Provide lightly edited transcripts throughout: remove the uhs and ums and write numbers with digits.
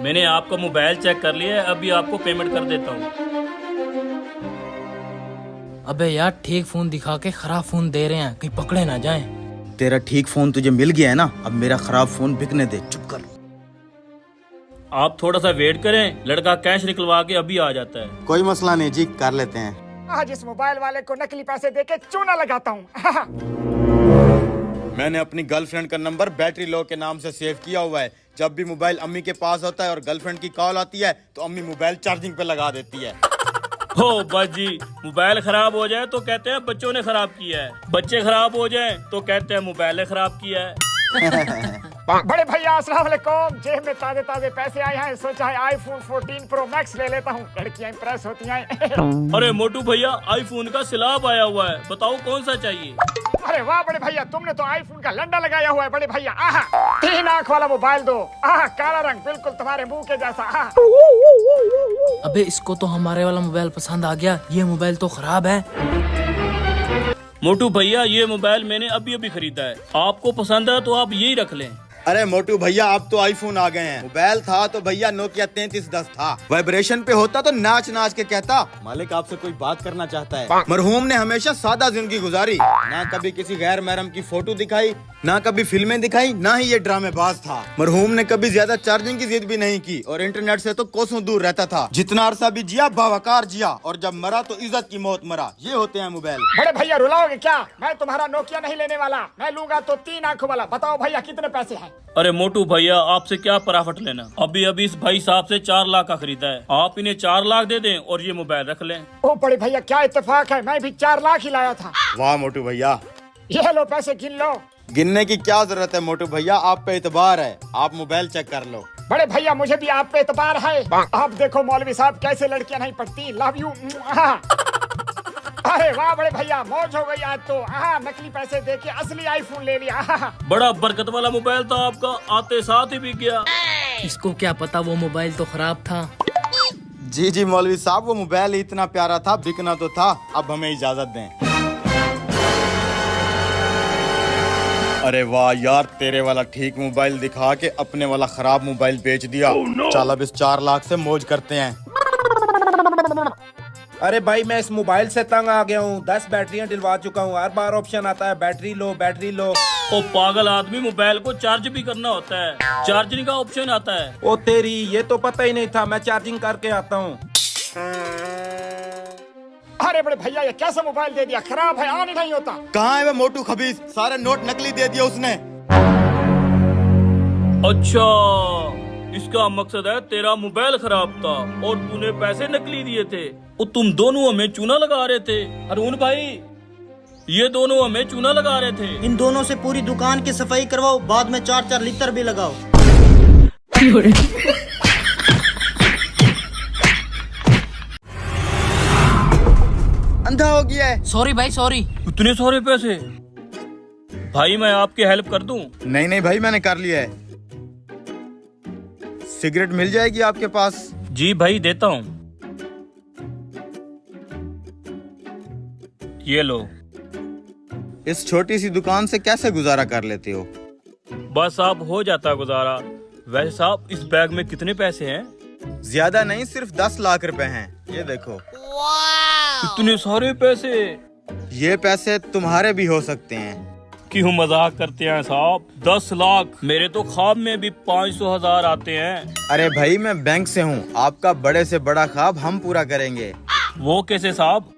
मैंने आपका mobile check कर लिया है, अभी आपको पेमेंट कर देता हूँ। अबे यार ठीक फोन दिखा के खराब फोन दे रहे हैं, कहीं पकड़े ना जाएं। तेरा ठीक फोन तुझे मिल गया है ना, अब मेरा खराब फोन बिकने दे, चुप कर। आप थोड़ा सा वेट करें, लड़का कैश निकलवा के अभी आ जाता है। कोई मसला नहीं जी, कर लेते हैं। आज इस मोबाइल वाले को नकली पैसे देके चूना लगाता हूँ। मैंने अपनी गर्लफ्रेंड का नंबर बैटरी लो के नाम से सेव किया हुआ है। जब भी मोबाइल अम्मी के पास होता है और गर्लफ्रेंड की कॉल आती है तो अम्मी मोबाइल चार्जिंग पे लगा देती है। हो बस जी, मोबाइल खराब हो जाए तो कहते हैं बच्चों ने खराब किया है, बच्चे खराब हो जाए तो कहते हैं मोबाइल ने खराब किया है। बड़े भैया अस्सलाम वालेकुम, जेब में ताजे ताजे पैसे आए हैं, सोचा है आईफोन 14 प्रो मैक्स ले लेता हूँ, लड़कियां इंप्रेस होती हैं। अरे मोटू भैया, आईफोन का सिलाब आया हुआ है, बताओ कौन सा चाहिए। अरे वाह बड़े भैया, तुमने तो आईफोन का लंडा लगाया हुआ है बड़े भैया। आहा, 3 आंख वाला मोबाइल दो। आहा, काला रंग बिल्कुल तुम्हारे मुंह के जैसा। आहा। अबे इसको तो हमारे वाला मोबाइल पसंद आ गया, ये मोबाइल तो खराब है। मोटू भैया, ये मोबाइल मैंने अभी अभी खरीदा है, आपको पसंद है तो आप यही रख लें। अरे मोटू भैया, अब तो आईफोन आ गए हैं। मोबाइल था तो भैया नोकिया 3310 था, वाइब्रेशन पे होता तो नाच नाच के कहता मालिक आपसे कोई बात करना चाहता है। मरहूम ने हमेशा सादा जिंदगी गुजारी, ना कभी किसी गैर महरम की फोटो दिखाई, ना कभी फिल्में दिखाई, ना ही ये ड्रामेबाज था। मरहूम ने कभी ज्यादा चार्जिंग की जिद भी नहीं की और इंटरनेट से तो कोसों दूर रहता था। जितना अरसा भी जिया बावकार जिया, और जब मरा तो इज्जत की मौत मरा। ये होते हैं मोबाइल। बड़े भैया रुलाओगे क्या? मैं तुम्हारा नोकिया नहीं लेने वाला, मैं लूंगा तो 3 आंखों वाला। बताओ भैया कितने पैसे हैं? अरे मोटू भैया, आपसे क्या प्रॉफिट लेना, अभी अभी इस भाई साहब से 4 लाख का खरीदा है, आप इन्हें 4 लाख दे दें और ये मोबाइल रख लें। ओ बड़े भैया क्या इत्तेफाक है, मैं भी 4 लाख ही लाया था। वाह मोटू भैया, ये लो पैसे गिन लो। गिनने की क्या जरूरत है मोटू भैया, आप पे इतबार है, आप मोबाइल चेक कर लो। बड़े भैया मुझे भी आप पे एतबार है। आप देखो मौलवी साहब कैसे लड़कियां नहीं पढ़ती। Love you. अरे वाह बड़े भैया, मौज हो गई आज तो। नकली पैसे देके असली आईफोन ले लिया। बड़ा बरकत वाला मोबाइल था आपका, आते साथ ही बिक गया। इसको क्या पता वो मोबाइल तो खराब था। जी जी मौलवी साहब, वो मोबाइल इतना प्यारा था, बिकना तो था। अब हमें इजाजत दें। अरे वाह यार, तेरे वाला ठीक मोबाइल दिखा के अपने वाला खराब मोबाइल बेच दिया। चल अब इस 4 लाख से मौज करते हैं। अरे भाई मैं इस मोबाइल से तंग आ गया हूँ, 10 बैटरियां डलवा चुका हूँ, हर बार ऑप्शन आता है बैटरी लो बैटरी लो। ओ पागल आदमी, मोबाइल को चार्ज भी करना होता है, चार्जिंग का ऑप्शन आता है। ओ तेरी, ये तो पता ही नहीं था, मैं चार्जिंग करके आता हूँ। अरे बड़े भैया ये कैसा मोबाइल दे दिया, खराब है, ऑन ही नहीं होता। कहाँ है वो मोटू खबीस, सारे नोट नकली दे दिए उसने। अच्छा, इसका मकसद है तेरा मोबाइल खराब था और तूने पैसे नकली दिए थे। और तुम दोनों हमें चूना लगा रहे थे। अरुण भाई, ये दोनों हमें चूना लगा रहे थे। इन दोनों से पूरी दुकान की सफाई करवाओ, बाद में 4-4 लीटर भी लगाओ। अंधा हो गया है। सॉरी भाई सॉरी। इतने सारे पैसे? भाई मैं आपकी हेल्प कर दूं? नहीं नहीं भाई, मैंने कर लिया है। सिगरेट मिल जाएगी आपके पास? जी भाई देता हूँ, ये लो। इस छोटी सी दुकान से कैसे गुजारा कर लेते हो? बस आप हो जाता गुजारा। वैसे साहब, इस बैग में कितने पैसे हैं? ज्यादा नहीं, सिर्फ 10 लाख रुपए हैं, ये देखो। इतने सारे पैसे? ये पैसे तुम्हारे भी हो सकते हैं। क्यों मजाक करते हैं साहब? 10 लाख? मेरे तो ख्वाब में भी 500,000 आते हैं। अरे भाई मैं बैंक से हूँ, आपका बड़े से बड़ा ख्वाब हम पूरा करेंगे। वो कैसे साहब?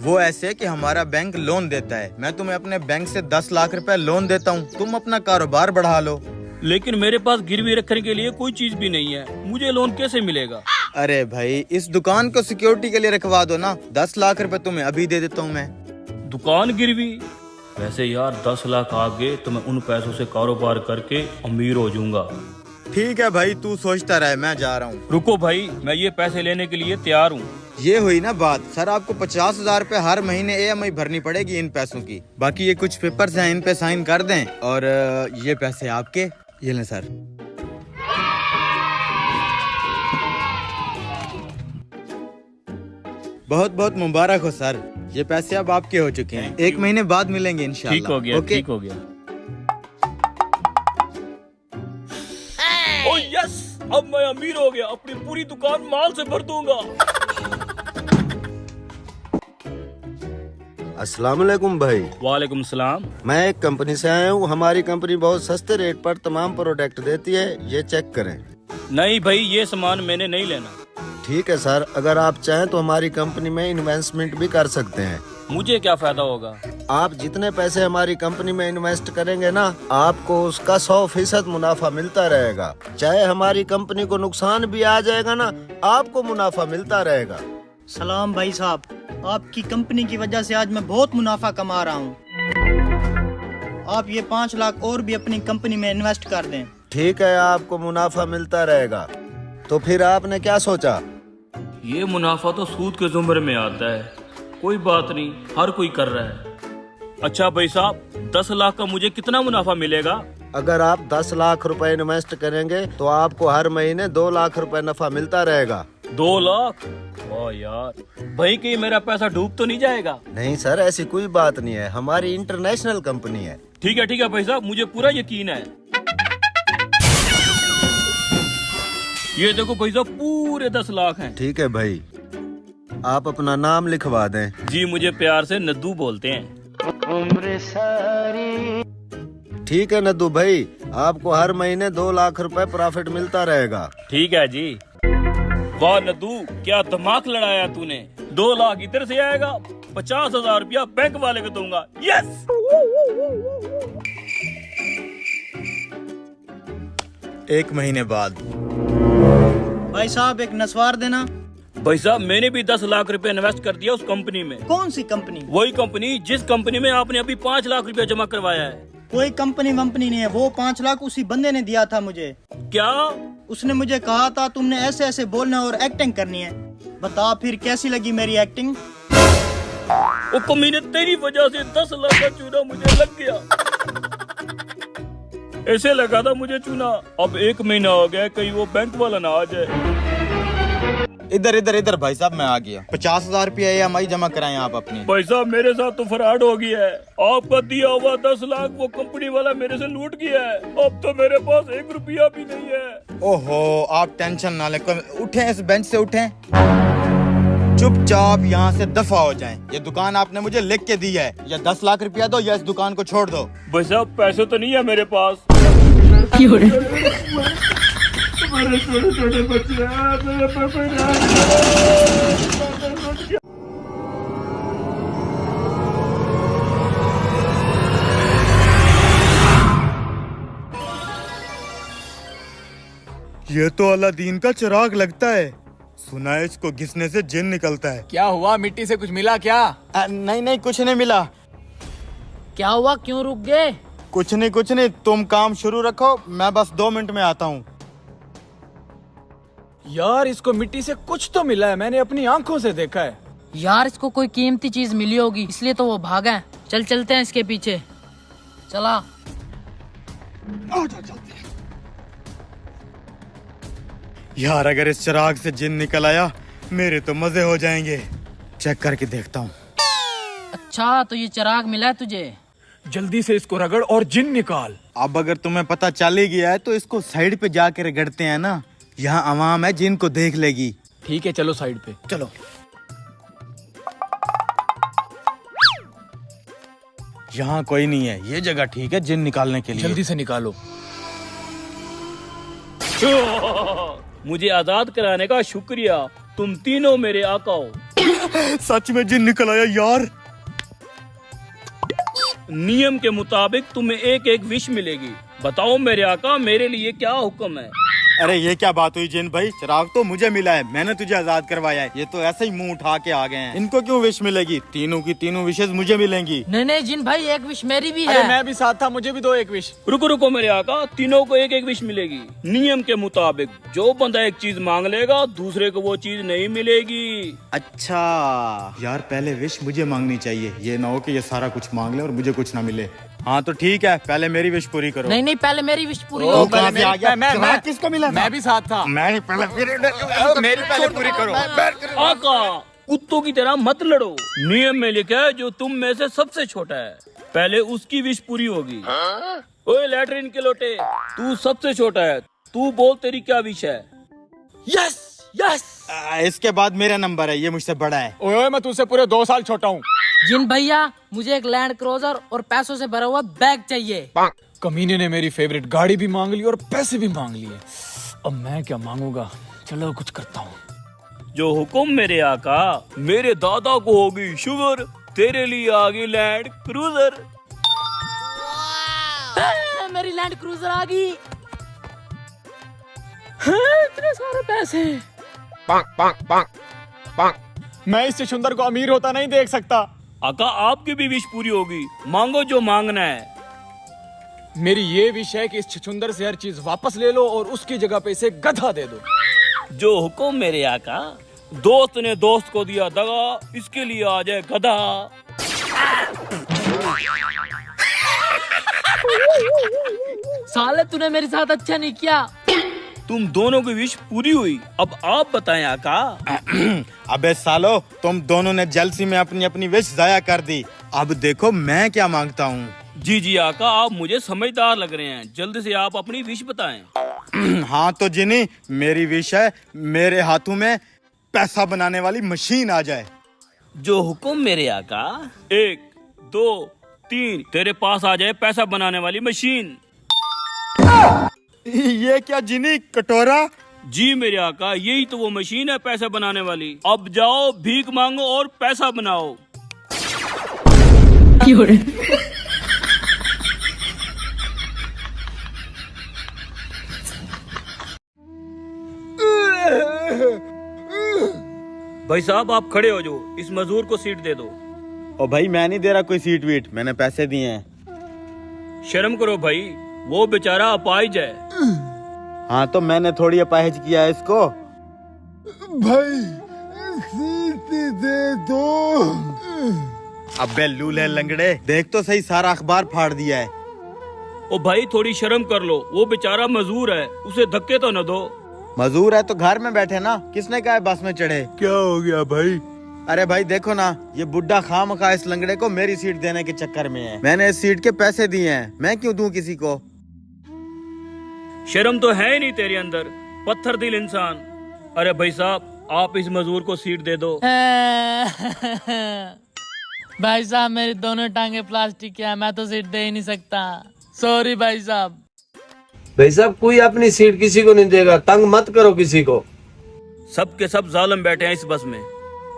वो ऐसे कि हमारा बैंक लोन देता है, मैं तुम्हें अपने बैंक से 10 लाख रुपए लोन देता हूँ, तुम अपना कारोबार बढ़ा लो। लेकिन मेरे पास गिरवी रखने के लिए कोई चीज भी नहीं है, मुझे लोन कैसे मिलेगा? अरे भाई इस दुकान को सिक्योरिटी के लिए रखवा दो ना, 10 लाख रुपए तुम्हें अभी दे देता हूँ मैं। दुकान गिरवी? वैसे यार 10 लाख आ गए तो मैं उन पैसों से कारोबार करके अमीर हो जाऊंगा। ठीक है भाई, तू सोचता रहे, मैं जा रहा हूँ। रुको भाई, मैं ये पैसे लेने के लिए तैयार हूँ। ये हुई ना बात सर, आपको 50,000 रुपए हर महीने EMI भरनी पड़ेगी इन पैसों की। बाकी ये कुछ पेपर्स हैं, इन पे साइन कर दें और ये पैसे आपके, ये लें सर। बहुत बहुत मुबारक हो सर, ये पैसे अब आपके हो चुके हैं, 1 महीने बाद मिलेंगे इंशाल्लाह। ठीक हो गया, ओके? ठीक हो गया। ओ यस, अब मैं अमीर हो गया, अपनी पूरी दुकान माल से भर दूंगा। अस्सलाम वालेकुम भाई। वालेकुम सलाम। मैं एक कंपनी से आया हूँ। हमारी कंपनी बहुत सस्ते रेट पर तमाम प्रोडक्ट देती है, ये चेक करें। नहीं भाई, ये सामान मैंने नहीं लेना। ठीक है सर, अगर आप चाहें तो हमारी कंपनी में इन्वेस्टमेंट भी कर सकते हैं। मुझे क्या फायदा होगा? आप जितने पैसे हमारी कंपनी में इन्वेस्ट करेंगे ना, आपको उसका 100% मुनाफा मिलता रहेगा। चाहे हमारी कंपनी को नुकसान भी आ जाएगा ना, आपको मुनाफा मिलता रहेगा। सलाम भाई साहब, आपकी कंपनी की वजह से आज मैं बहुत मुनाफा कमा रहा हूँ। आप ये 5 लाख और भी अपनी कंपनी में इन्वेस्ट कर दें। ठीक है, आपको मुनाफा मिलता रहेगा। तो फिर आपने क्या सोचा? ये मुनाफा तो सूद के जुमरे में आता है। कोई बात नहीं, हर कोई कर रहा है। अच्छा भाई साहब, 10 लाख का मुझे कितना मुनाफा मिलेगा? अगर आप 10 लाख रुपए इन्वेस्ट करेंगे तो आपको हर महीने 2 लाख रुपए नफा मिलता रहेगा। 2 लाख? वाह यार, भाई कहीं मेरा पैसा डूब तो नहीं जाएगा? नहीं सर, ऐसी कोई बात नहीं है, हमारी इंटरनेशनल कंपनी है। ठीक है भाई साहब, मुझे पूरा यकीन है। ये देखो भाई साहब, पूरे 10 लाख हैं। ठीक है भाई, आप अपना नाम लिखवा दें। जी, मुझे प्यार से नद्दू बोलते हैं। ठीक है नद्दू भाई, आपको हर महीने 2 लाख रुपए प्रॉफिट मिलता रहेगा। ठीक है जी। वाह नद्दू, क्या दिमाग लड़ाया तूने। 2 लाख इधर से आएगा, 50,000 रुपया बैंक वाले को दूंगा। यस। एक महीने बाद। भाई साहब, एक नस्वार देना। भाई साहब, मैंने भी 10 लाख रुपए इन्वेस्ट कर दिया उस कंपनी में। कौन सी कंपनी? वही कंपनी जिस कंपनी में आपने अभी 5 लाख रुपया जमा करवाया है। कोई कंपनी वंपनी नहीं है, वो 5 लाख उसी बंदे ने दिया था मुझे। क्या? उसने मुझे कहा था तुमने ऐसे ऐसे बोलना और एक्टिंग करनी है। बता फिर कैसी लगी मेरी एक्टिंग? वो कमीने, तेरी वजह से 10 लाख का चूना मुझे लग गया। ऐसे लगा था मुझे चूना। अब 1 महीना हो गया, कहीं वो बैंक वाला ना आ जाए। इधर इधर इधर भाई साहब, मैं आ गया। 50,000 रुपया EMI जमा कराएं आप अपनी। भाई साहब, मेरे साथ तो फ्रॉड हो गया है। आपका दिया हुआ 10 लाख वो कंपनी वाला मेरे से लूट गया है। अब तो मेरे पास 1 रुपया भी नहीं है। ओहो, आप टेंशन ना लें। उठें, इस बेंच से उठें, चुपचाप यहाँ से दफा हो जाएं। ये दुकान आपने मुझे लिख के दी है, या 10 लाख रुपया दो या इस दुकान को छोड़ दो। भाई साहब, पैसे तो नहीं है मेरे पास। मेरे छोटे छोटे बच्चे हैं, मेरे पास कोई ये तो अलादीन का चिराग लगता है। सुना है इसको घिसने से जिन निकलता है। क्या हुआ, मिट्टी से कुछ मिला क्या? नहीं नहीं, कुछ नहीं मिला। क्या हुआ, क्यों रुक गए? कुछ नहीं, तुम काम शुरू रखो, मैं बस 2 मिनट में आता हूँ। यार, इसको मिट्टी से कुछ तो मिला है, मैंने अपनी आंखों से देखा है। यार, इसको कोई कीमती चीज मिली होगी, इसलिए तो वो भागा है। चल चलते हैं इसके पीछे। चला। यार, अगर इस चिराग से जिन निकल आया, मेरे तो मजे हो जाएंगे। चेक करके देखता हूँ। अच्छा, तो ये चिराग मिला है तुझे? जल्दी से इसको रगड़ और जिन निकाल। अब अगर तुम्हें पता चल ही गया है तो इसको साइड पे जाके रगड़ते हैं ना, यहाँ आवाम है जिनको देख लेगी। ठीक है, चलो साइड पे। चलो। यहाँ कोई नहीं है, ये जगह ठीक है जिन निकालने के लिए। जल्दी से निकालो। मुझे आजाद कराने का शुक्रिया, तुम तीनों मेरे आका हो। सच में जिन निकल आया यार। नियम के मुताबिक तुम्हें एक एक विश मिलेगी। बताओ मेरे आका, मेरे लिए क्या हुक्म है? अरे ये क्या बात हुई जिन भाई, चिराग तो मुझे मिला है, मैंने तुझे आजाद करवाया है। ये तो ऐसे ही मुंह उठा के आ गए हैं। इनको क्यों विश मिलेगी? तीनों की तीनों विशेष मुझे मिलेंगी। नहीं जिन भाई, एक विश मेरी भी अरे है। मैं भी साथ था, मुझे भी दो एक विश। रुको मेरे आका, तीनों को एक एक विश मिलेगी। नियम के मुताबिक जो बंदा एक चीज मांग लेगा, दूसरे को वो चीज नहीं मिलेगी। अच्छा यार, पहले विश मुझे मांगनी चाहिए, ये ना हो कि ये सारा कुछ मांग ले और मुझे कुछ ना मिले। हाँ तो ठीक है, पहले मेरी विश पूरी करो। नहीं, पहले मेरी विश पूरी ओ, हो। कहाँ से आ गया? मैं किसको मिला था? मैं भी साथ था। मैं पहले मेरी पहले पूरी करो। आका, कुत्तों की तरह मत लड़ो। नियम में लिखा है जो तुम में से सबसे छोटा है, पहले उसकी विश पूरी होगी। ओए लैट्रिन के लोटे, तू सबसे छोटा है, तू बोल तेरी क्या विश है? Yes yes. इसके बाद मेरा नंबर है, ये मुझसे बड़ा है। ओए मैं तुझसे पूरे 2 साल छोटा हूँ। जिन भैया मुझे एक लैंड क्रूजर और पैसों से भरा हुआ बैग चाहिए। कमीने ने मेरी फेवरेट गाड़ी भी मांग ली और पैसे भी मांग लिए। अब मैं क्या मांगूंगा? चलो कुछ करता हूँ। जो हुक्म मेरे आका। मेरे दादा को होगी शुगर, तेरे लिए आ गई लैंड क्रूजर। मेरी लैंड क्रूजर आ गई। इतने सारे पैसे। मैं इस चुंदर को अमीर होता नहीं देख सकता। आका आपकी भी विश पूरी होगी, मांगो जो मांगना है। मेरी ये विश है कि इस छछुंदर से हर चीज वापस ले लो और उसकी जगह पे इसे गधा दे दो। जो हुक्म मेरे आका। दोस्त ने दोस्त को दिया दगा, इसके लिए आ जाए गधा। साले तूने मेरे साथ अच्छा नहीं किया। तुम दोनों की विश पूरी हुई, अब आप बताएं आका। अबे सालो, तुम दोनों ने जलसी में अपनी अपनी विश जाया कर दी। अब देखो मैं क्या मांगता हूँ। जी जी आका, आप मुझे समझदार लग रहे हैं, जल्दी से आप अपनी विश बताएं। हाँ तो जिनी, मेरी विश है मेरे हाथों में पैसा बनाने वाली मशीन आ जाए। जो हुक्म मेरे आका। 1 2 3 तेरे पास आ जाए पैसा बनाने वाली मशीन। ये क्या जिनी, कटोरा? जी मेरे आका, यही तो वो मशीन है पैसा बनाने वाली। अब जाओ भीख मांगो और पैसा बनाओ। भाई साहब आप खड़े हो जाओ, इस मजदूर को सीट दे दो। ओ भाई मैं नहीं दे रहा कोई सीट वीट, मैंने पैसे दिए हैं। शर्म करो भाई, वो बेचारा अपाहिज है। हाँ तो मैंने थोड़ी अपाहिज किया है इसको। भाई सीट दे दो। अबे लूले लंगड़े, देख तो सही, सारा अखबार फाड़ दिया है। ओ भाई थोड़ी शर्म कर लो, वो बेचारा मजदूर है, उसे धक्के तो न दो। मजदूर है तो घर में बैठे ना, किसने कहा है बस में चढ़े? क्या हो गया भाई? अरे भाई देखो ना, ये बुड्ढा खामखा इस लंगड़े को मेरी सीट देने के चक्कर में है। मैंने इस सीट के पैसे दिए हैं, मैं क्यों दूं किसी को? शर्म तो है ही नहीं तेरे अंदर, पत्थर दिल इंसान। अरे भाई साहब आप इस मजदूर को सीट दे दो। भाई साहब मेरी दोनों टांगे प्लास्टिक के हैं, मैं तो सीट दे ही नहीं सकता। सॉरी भाई साहब। भाई साहब कोई अपनी सीट किसी को नहीं देगा, तंग मत करो किसी को। सब के सब जालिम बैठे हैं इस बस में।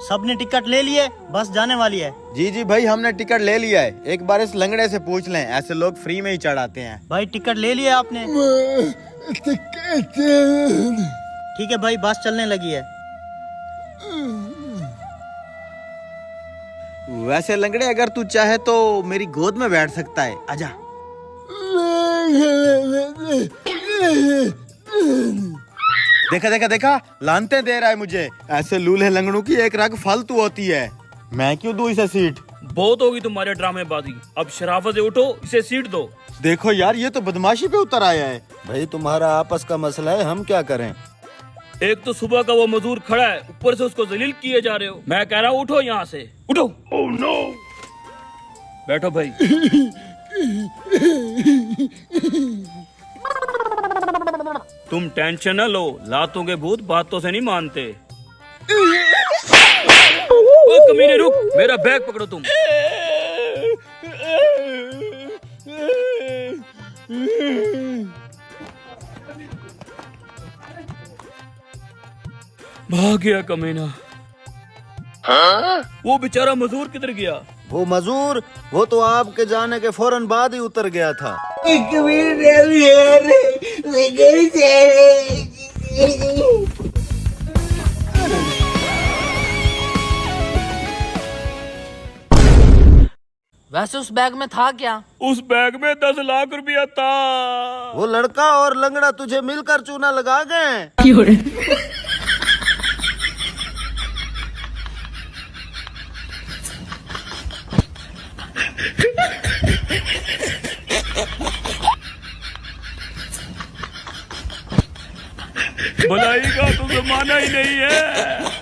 सबने टिकट ले लिए, बस जाने वाली है। जी जी भाई, हमने टिकट ले लिया है। एक बार इस लंगड़े से पूछ लें, ऐसे लोग फ्री में ही चढ़ाते हैं। भाई टिकट ले लिया आपने? ठीक है भाई, बस चलने लगी है। वैसे लंगड़े अगर तू चाहे तो मेरी गोद में बैठ सकता है, आजा। देखा देखा देखा, लानते दे रहा है मुझे। ऐसे लूल्हे लंगड़ों की एक रग फालतू होती है, मैं क्यों दूं इसे सीट? बहुत होगी तुम्हारे ड्रामेबाजी, अब शराफत से उठो, इसे सीट दो। देखो यार, ये तो बदमाशी पे उतर आया है। भाई तुम्हारा आपस का मसला है, हम क्या करें? एक तो सुबह का वो मजदूर खड़ा है, ऊपर से उसको जलील किए जा रहे हो। मैं कह रहा हूँ उठो यहाँ से, उठो। Oh no. बैठो भाई। तुम टेंशन न लो, लातों के भूत बातों से नहीं मानते। ओ कमीने रुक, मेरा बैग पकड़ो तुम। भाग गया कमीना। वो बेचारा मजदूर किधर गया? वो मजदूर, वो तो आपके जाने के फौरन बाद ही उतर गया था। वैसे उस बैग में था क्या? उस बैग में 10 लाख रुपया था। वो लड़का और लंगड़ा तुझे मिलकर चूना लगा गए। भलाई का तो जमाना ही नहीं है।